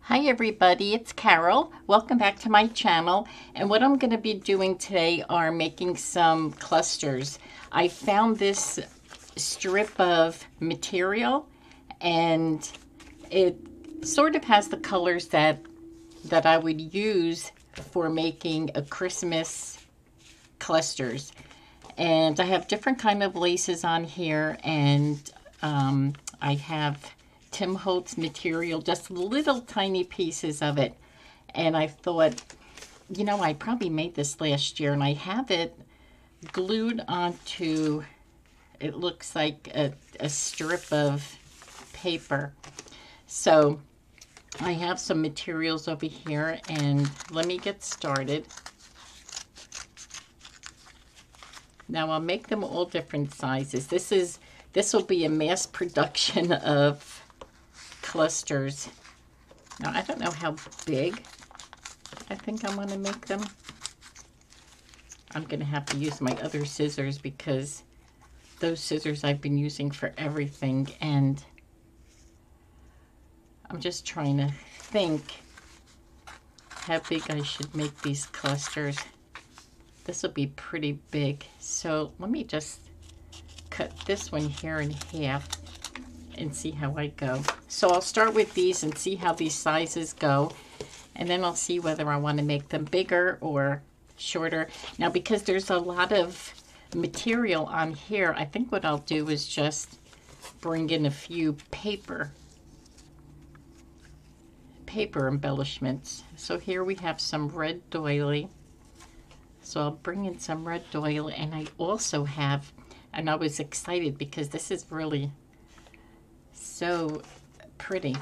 Hi everybody, it's Carol. Welcome back to my channel. And what I'm going to be doing today are making some clusters. I found this strip of material and it sort of has the colors that I would use for making a Christmas clusters. And I have different kind of laces on here, and I have Tim Holtz material, just little tiny pieces of it. And I thought, I probably made this last year, and I have it glued onto, it looks like a strip of paper. So I have some materials over here, and let me get started. Now I'll make them all different sizes. This will be a mass production of clusters. Now I don't know how big I think I want to make them. I'm going to have to use my other scissors because those scissors I've been using for everything, and I'm just trying to think how big I should make these clusters. This will be pretty big. So let me just cut this one here in half and see how I go. So I'll start with these and see how these sizes go. And then I'll see whether I want to make them bigger or shorter. Now, because there's a lot of material on here, I think what I'll do is just bring in a few paper embellishments. So here we have some red doily. So I'll bring in some red doily, and I also have, and I was excited because this is really so pretty.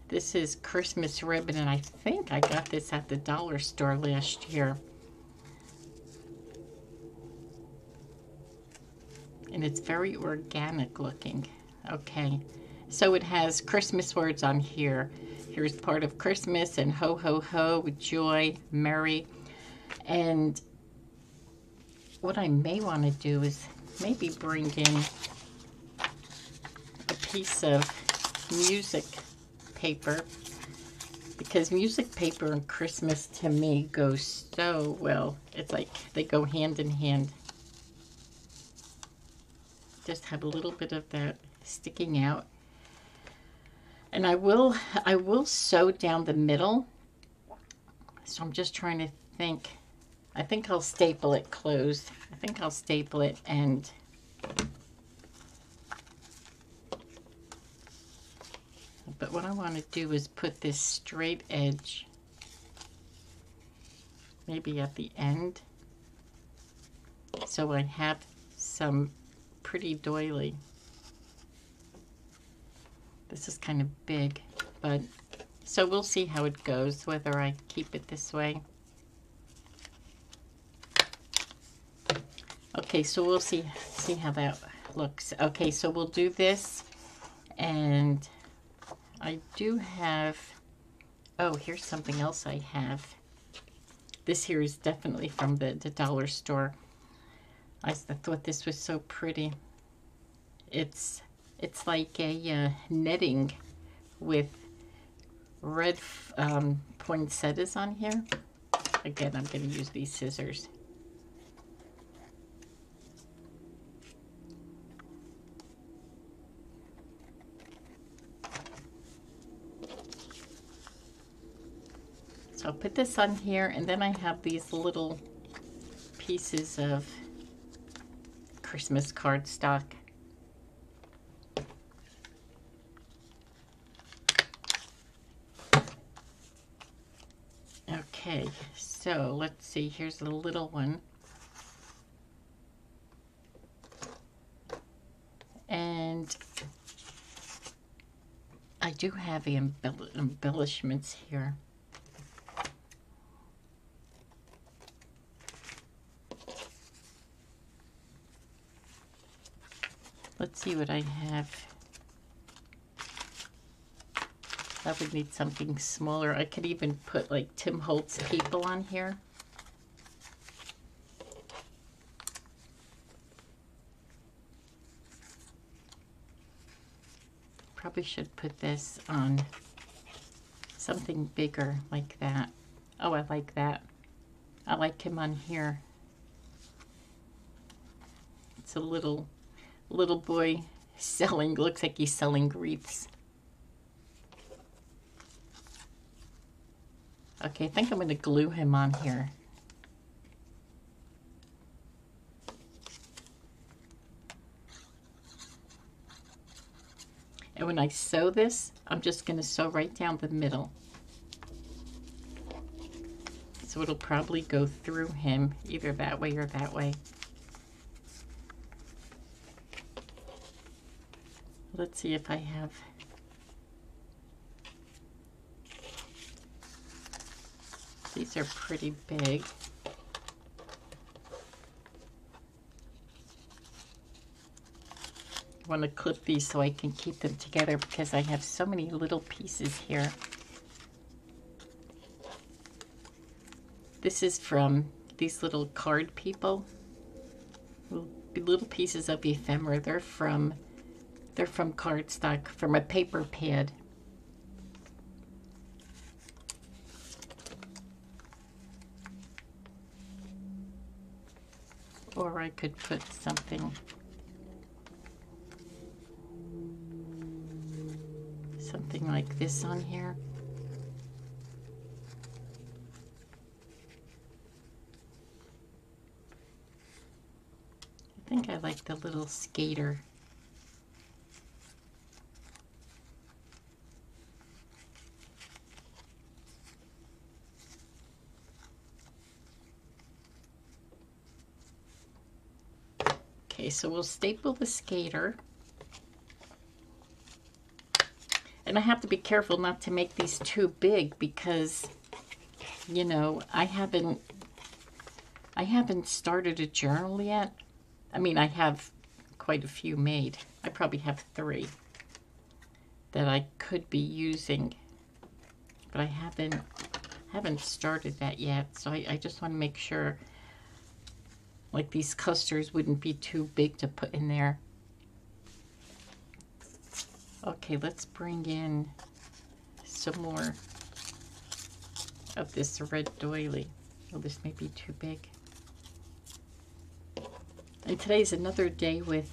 This is Christmas ribbon, and I think I got this at the dollar store last year. And it's very organic looking. Okay, so it has Christmas words on here. Here's part of Christmas and ho, ho, ho, with joy, merry. And what I may want to do is maybe bring in a piece of music paper, because music paper and Christmas to me go so well. It's like they go hand in hand. Just have a little bit of that sticking out. And I will sew down the middle. So I'm just trying to think. I think I'll staple it closed. I think I'll staple it, and but what I want to do is put this straight edge maybe at the end, so I have some pretty doily. This is kind of big, but so we'll see how it goes, whether I keep it this way. Okay, so we'll see how that looks. Okay, so we'll do this, and I do have, oh, here's something else I have. This here is definitely from the dollar store. I thought this was so pretty. It's like a netting with red poinsettias on here. Again, I'm going to use these scissors. So I'll put this on here, and then I have these little pieces of Christmas cardstock. Okay, so let's see, here's a little one. And I do have the embellishments here. Let's see what I have. I would need something smaller. I could even put like Tim Holtz people on here. probably should put this on something bigger like that. Oh, I like that. I like him on here. It's a little boy selling, looks like he's selling wreaths. Okay, I think I'm going to glue him on here. And when I sew this, I'm just going to sew right down the middle. So it'll probably go through him either that way or that way. Let's see if I have... These are pretty big. I want to clip these so I can keep them together because I have so many little pieces here. This is from these little card people. Little pieces of ephemera. They're from cardstock, from a paper pad. Or I could put something like this on here. I think I like the little skater. Okay, so we'll staple the skater. And I have to be careful not to make these too big because, you know, I haven't started a journal yet. I mean, I have quite a few made. I probably have 3 that I could be using, but I haven't started that yet. So I just want to make sure, like, these clusters wouldn't be too big to put in there. Okay, let's bring in some more of this red doily. Oh, this may be too big. And today's another day with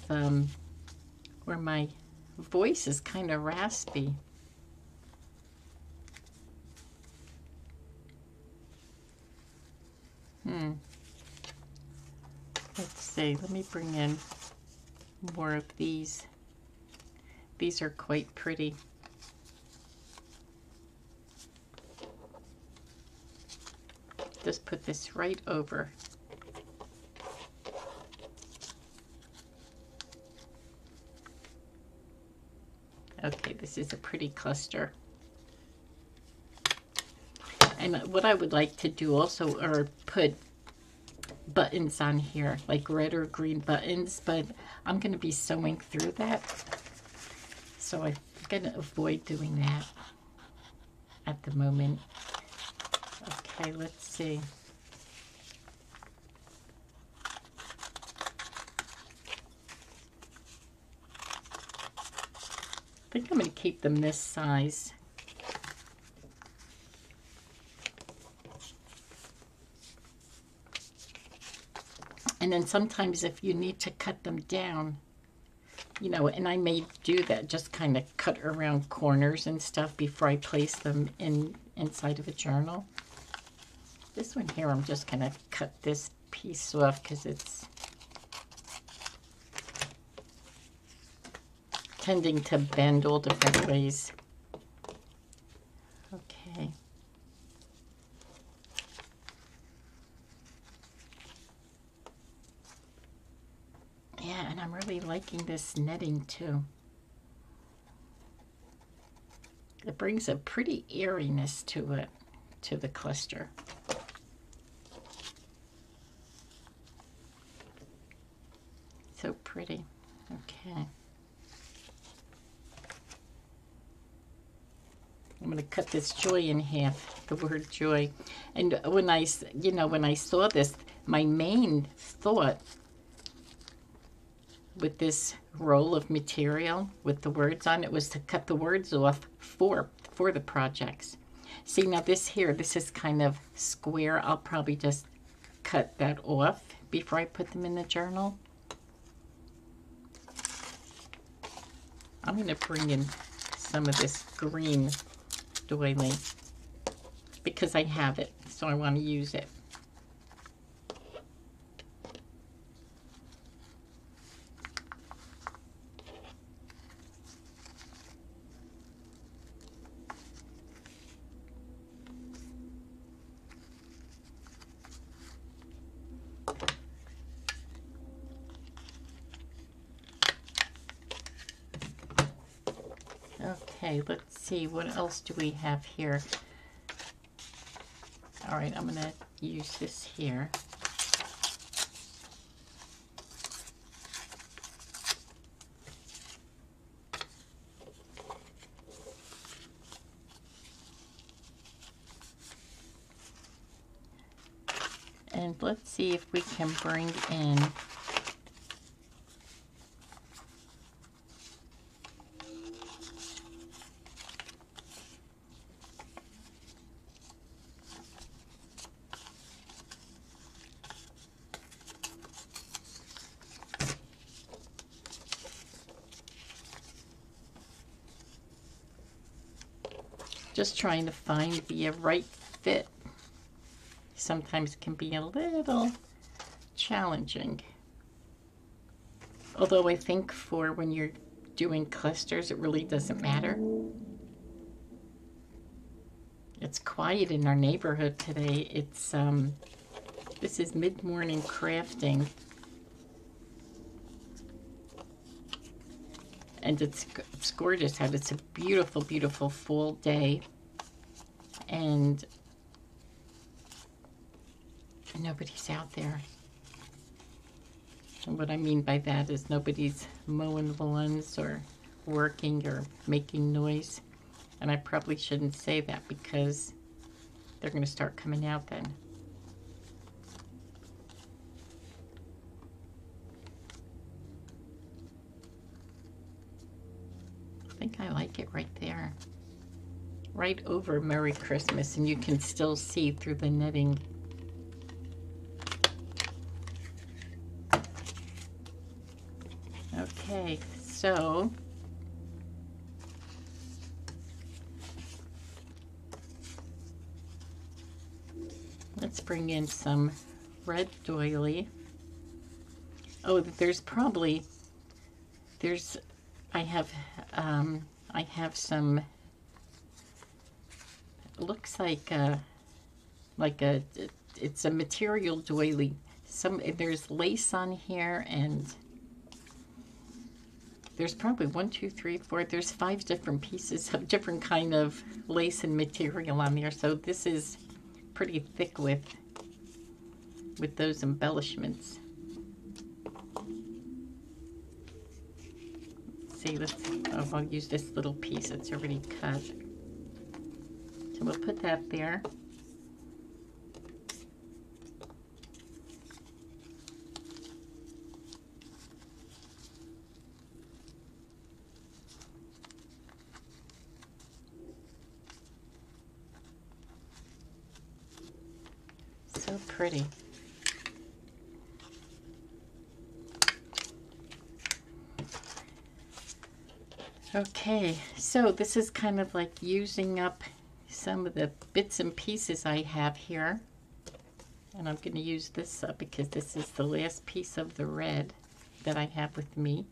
where my voice is kind of raspy. Let's see, let me bring in more of these. These are quite pretty. Just put this right over. Okay, this is a pretty cluster. And what I would like to do also are put buttons on here, like red or green buttons, but I'm going to be sewing through that. So I'm going to avoid doing that at the moment. Okay, let's see. I think I'm going to keep them this size. And then sometimes if you need to cut them down, you know, and I may do that, just kind of cut around corners and stuff before I place them inside of a journal. This one here, I'm just going to cut this piece off because it's tending to bend all different ways. Okay. Yeah, and I'm really liking this netting too. It brings a pretty eeriness to it, to the cluster. So pretty. Okay. I'm going to cut this joy in half, the word joy. And when I saw this, my main thought with this roll of material with the words on it was to cut the words off for the projects. See, now this here, this is kind of square. I'll probably just cut that off before I put them in the journal. I'm going to bring in some of this green doily because I have it, so I want to use it. Okay, let's see, what else do we have here? All right, I'm gonna use this here. And let's see if we can bring in just trying to find the right fit. Sometimes can be a little challenging. Although I think for when you're doing clusters, it really doesn't matter. It's quiet in our neighborhood today. It's this is mid-morning crafting. And it's gorgeous out. It's a beautiful, beautiful fall day. And nobody's out there. And what I mean by that is nobody's mowing the lawns or working or making noise. And I probably shouldn't say that because they're going to start coming out then. I think I like it right there. Right over Merry Christmas, and you can still see through the netting. Okay, so let's bring in some red doily. Oh, I have some, it looks like it's a material doily. There's lace on here, and there's probably 1, 2, 3, 4, there's 5 different pieces of different kind of lace and material on there. So this is pretty thick with those embellishments. See, I'll use this little piece that's already cut. So we'll put that there. So pretty. Okay, so this is kind of like using up some of the bits and pieces I have here. And I'm going to use this up because this is the last piece of the red that I have with me.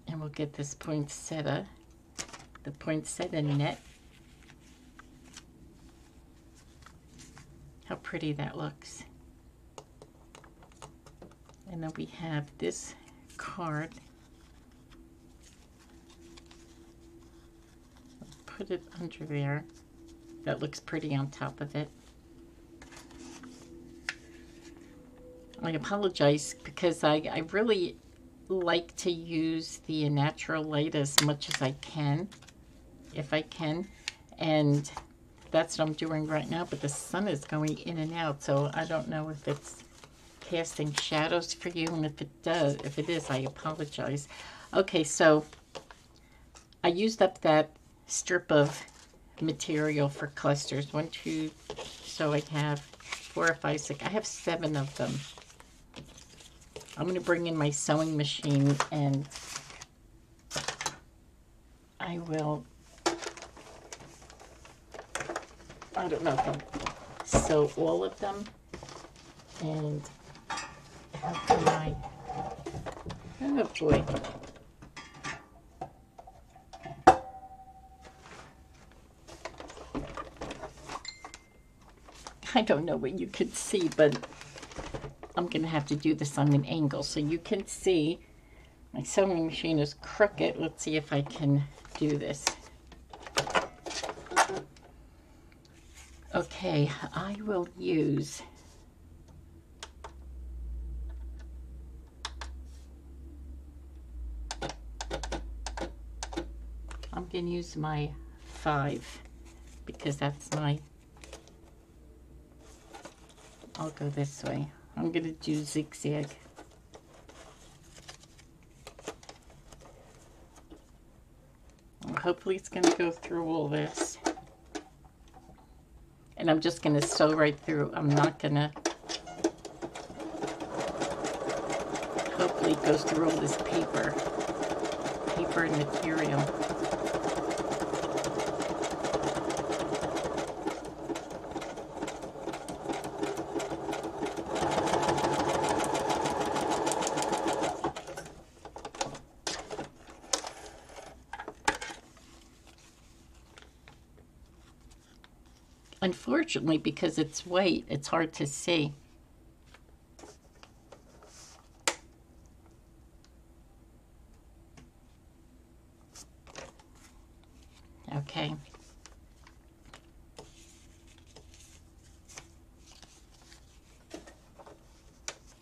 And we'll get this poinsettia, the poinsettia net. How pretty that looks. And then we have this card. I'll put it under there. That looks pretty on top of it. I apologize because I really like to use the natural light as much as I can, if I can. And that's what I'm doing right now, but the sun is going in and out, so I don't know if it's casting shadows for you, and if it is, I apologize. Okay, so I used up that strip of material for clusters. 1, 2, so I have 4 or 5, 6. I have 7 of them. I'm going to bring in my sewing machine and I will, I don't know if I'll sew all of them. And how can I, oh boy. I don't know what you could see, but I'm going to have to do this on an angle so you can see. My sewing machine is crooked. Let's see if I can do this. Okay, I will use I'm going to use my 5 because that's my, I'll go this way. I'm going to do zigzag. Hopefully it's going to go through all this. And I'm just going to sew right through. I'm not going to, hopefully it goes through all this paper and material. Unfortunately, because it's white, it's hard to see. Okay.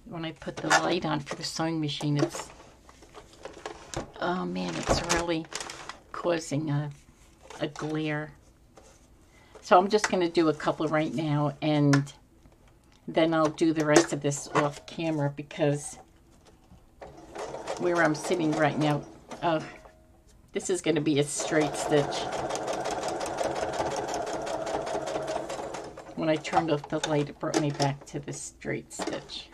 When I put the light on for the sewing machine, it's, oh man, it's really causing a glare. So I'm just going to do a couple right now, and then I'll do the rest of this off camera because where I'm sitting right now, this is going to be a straight stitch. When I turned off the light, it brought me back to the straight stitch.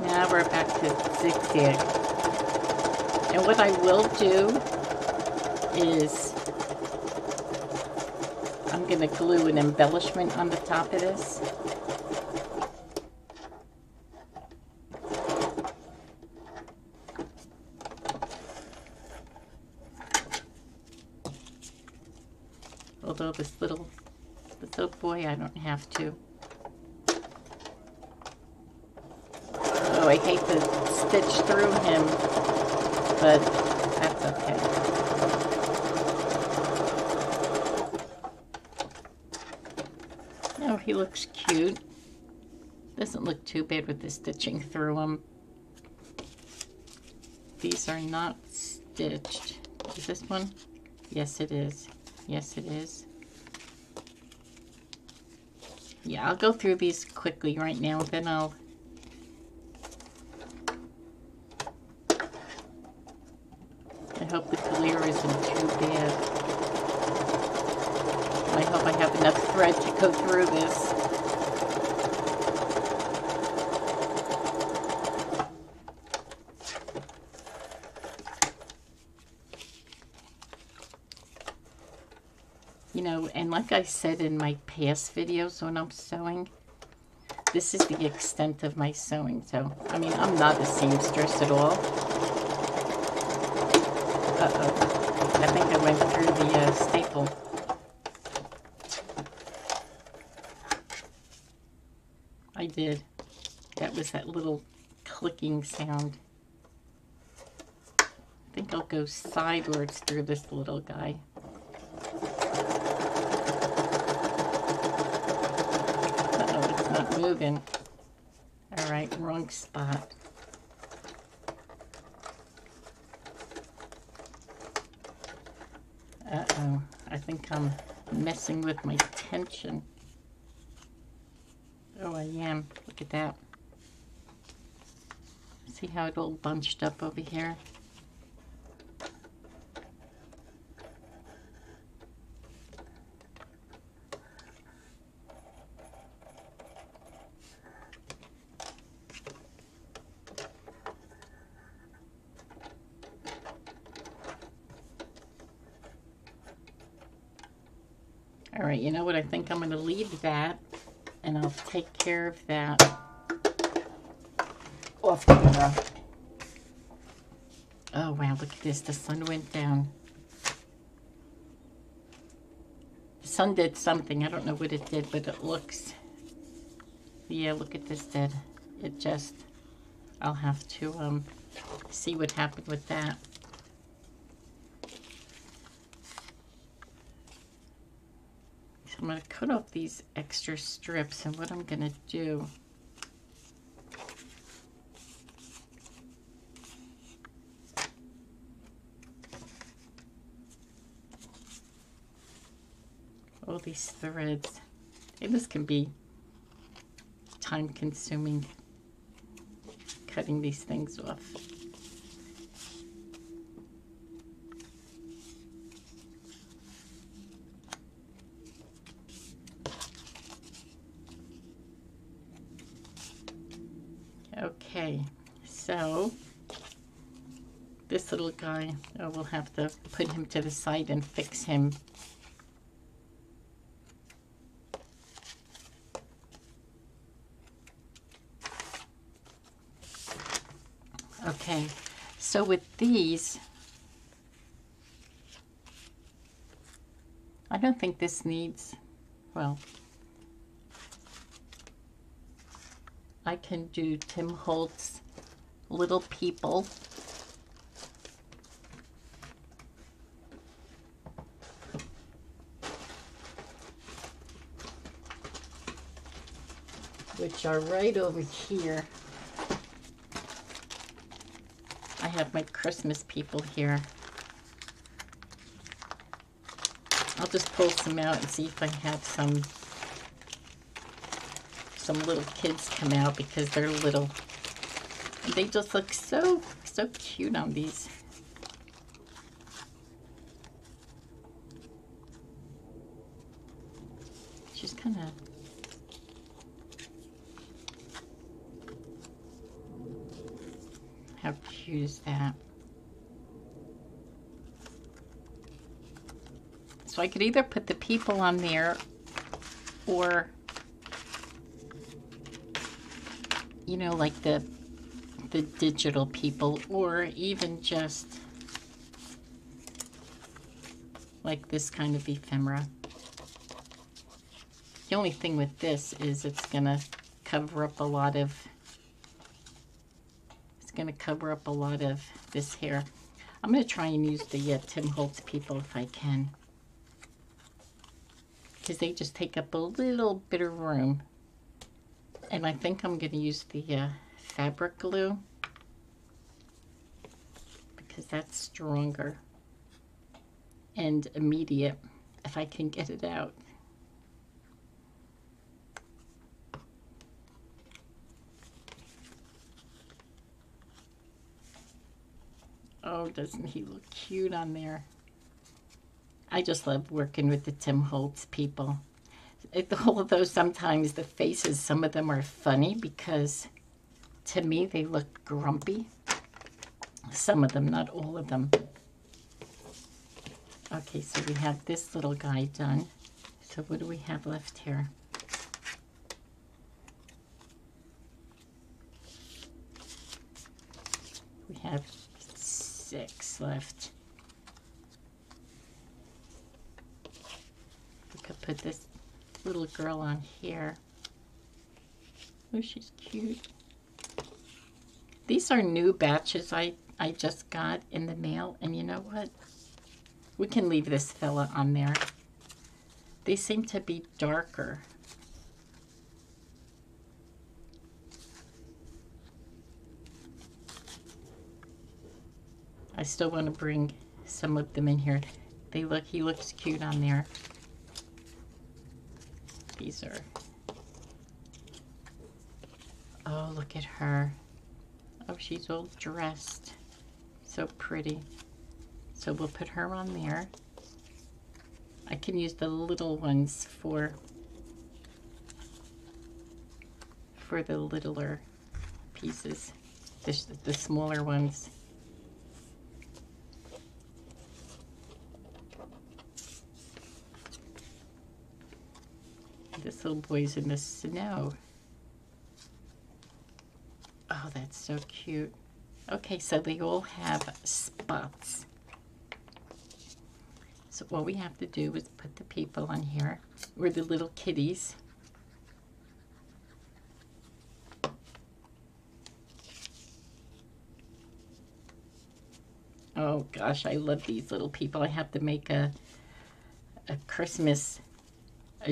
Now we're back to zigzag. And what I will do is I'm going to glue an embellishment on the top of this. Although this little boy, I don't have to. Oh, I hate to stitch through him, but that's okay. Oh, he looks cute. Doesn't look too bad with the stitching through him. These are not stitched. Is this one? Yes, it is. Yes, it is. Yeah, I'll go through these quickly right now, then I'll I hope the glare isn't too bad. I hope I have enough thread to go through this. You know, and like I said in my past videos when I'm sewing, this is the extent of my sewing. So, I mean, I'm not a seamstress at all. Uh-oh. I think I went through the staple. I did. That was that little clicking sound. I think I'll go sideways through this little guy. moving. All right, wrong spot. Uh-oh, I think I'm messing with my tension. Oh, I am. Look at that. See how it all bunched up over here? All right, you know what? I think I'm going to leave that, and I'll take care of that off camera. Oh, wow, look at this. The sun went down. The sun did something. I don't know what it did, but it looks... Yeah, look at this did. It just... I'll have to see what happened with that. So I'm going to cut off these extra strips, and what I'm going to do... all these threads. And this can be time consuming, cutting these things off. Okay, so this little guy, oh, we'll have to put him to the side and fix him. Okay, so with these, I don't think this needs, well, I can do Tim Holtz Little People. Which are right over here. I have my Christmas people here. I'll just pull some out and see if I have some little kids come out because they're little. And they just look so cute on these. Just kind of how cute is that? So I could either put the people on there or, you know, like the digital people, or even just like this kind of ephemera. The only thing with this is it's gonna cover up a lot of this hair. I'm going to try and use the Tim Holtz people if I can, because they just take up a little bit of room. And I think I'm going to use the fabric glue because that's stronger and immediate if I can get it out. Oh, doesn't he look cute on there? I just love working with the Tim Holtz people. Although sometimes the faces, some of them are funny because to me they look grumpy. Some of them, not all of them. Okay, so we have this little guy done. So what do we have left here? We have 6 left. We could put this little girl on here. Oh, she's cute. These are new batches I just got in the mail, and you know what? We can leave this fella on there. They seem to be darker. I still want to bring some of them in here. He looks cute on there. These are, oh, look at her. Oh, she's all dressed. So pretty. So we'll put her on there. I can use the little ones for the littler pieces, the smaller ones. This little boy's in the snow. Oh, that's so cute. Okay, so they all have spots. So what we have to do is put the people on here, or the little kitties. Oh gosh, I love these little people. I have to make a Christmas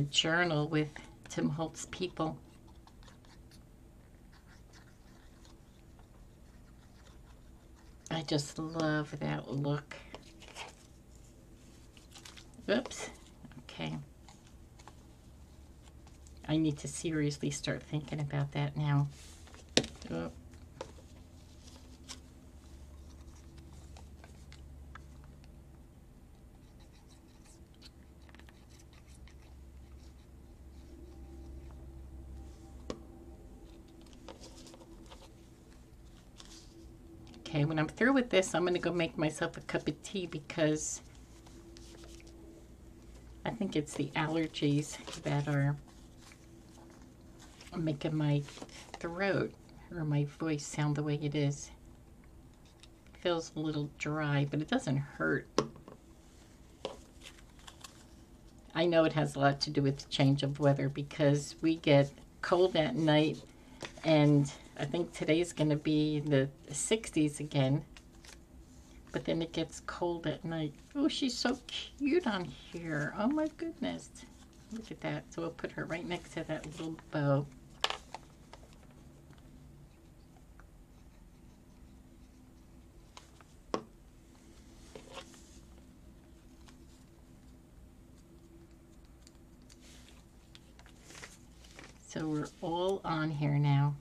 journal with Tim Holtz people. I just love that look. Oops. Okay. I need to seriously start thinking about that now. Oh. Okay, when I'm through with this, I'm going to go make myself a cup of tea because I think it's the allergies that are making my throat or my voice sound the way it is. It feels a little dry, but it doesn't hurt. I know it has a lot to do with the change of weather because we get cold at night, and I think today's going to be the 60s again, but then it gets cold at night. Oh, she's so cute on here. Oh my goodness. Look at that. So we'll put her right next to that little bow. So we're all on here now.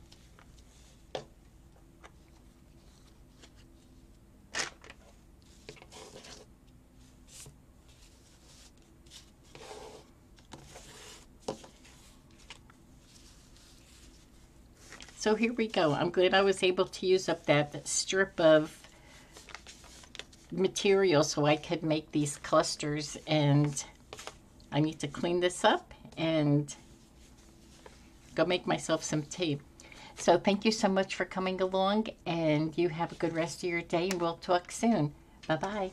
So here we go. I'm glad I was able to use up that strip of material so I could make these clusters, and I need to clean this up and go make myself some tea. So thank you so much for coming along, and you have a good rest of your day, and we'll talk soon. Bye-bye.